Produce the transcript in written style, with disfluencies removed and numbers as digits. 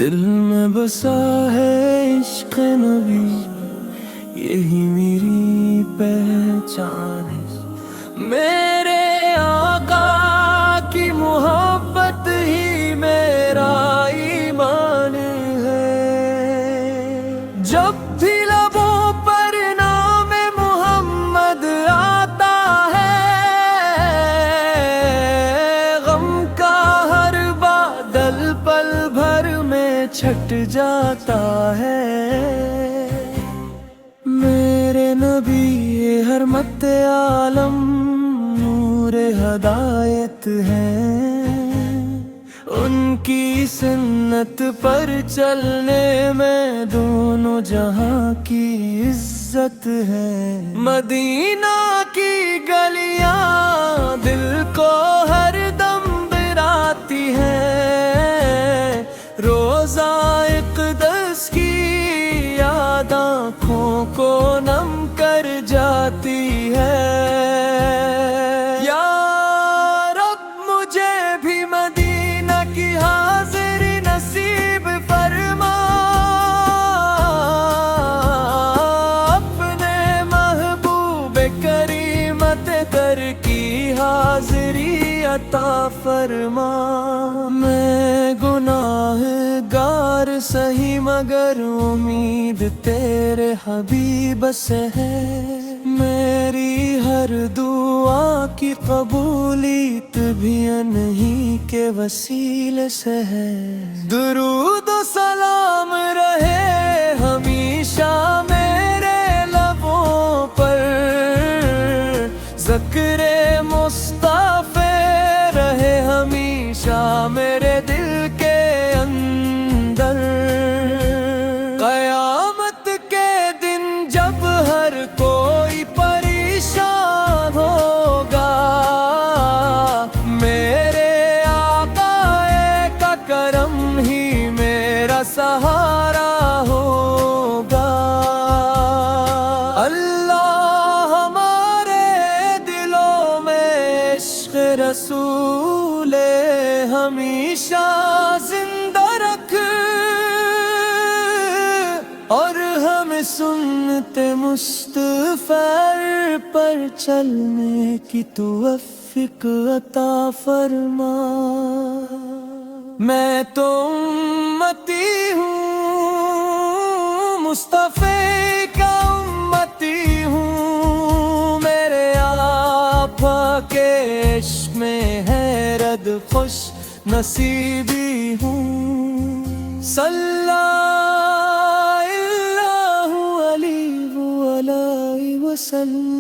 دل میں بسا ہے عشق نبی، یہی میری پہچان ہے۔ میرے آقا کی محبت ہی میرا ایمان ہے۔ جب بھی لبوں پر نام محمد آتا ہے، غم کا ہر بادل پل بھر میں چھٹ جاتا ہے۔ میرے نبی رحمت عالم نور ہدایت ہے، ان کی سنت پر چلنے میں دونوں جہاں کی عزت ہے۔ مدینہ کی گلیاں دل کو ہر دم براتی ہیں، روزہ اقدس کی یاد آنکھوں کو نم کر جاتی ہے۔ یا رب مجھے بھی مدینہ کی حاضری نصیب فرما، اپنے محبوب کریمت در کی حاضری عطا فرما۔ میں گناہ گار سہی مگر امید تیرے حبیب سے ہے، میری ہر دعا کی قبولیت بھی انہی کے وسیلے سے ہے۔ درود و سلام رہے ہمیشہ میرے لبوں پر، ذکر مصطفی رہے ہمیشہ میرے دل کے اندر۔ قیامت کے دن جب ہر کوئی پریشان ہوگا، میرے آقا کا کرم ہی میرا سہارا ہوگا۔ اللہ ہمارے دلوں میں عشق رسول ہمیشہ زندہ رکھ، اور ہمیں سنت مصطفی پر چلنے کی توفیق عطا فرما۔ میں تو امتی ہوں، مصطفی کا امتی ہوں، میرے آقا کے عشق میں ہے رد خوش نصیبی ہوں۔ صلی اللہ علیہ وسلم۔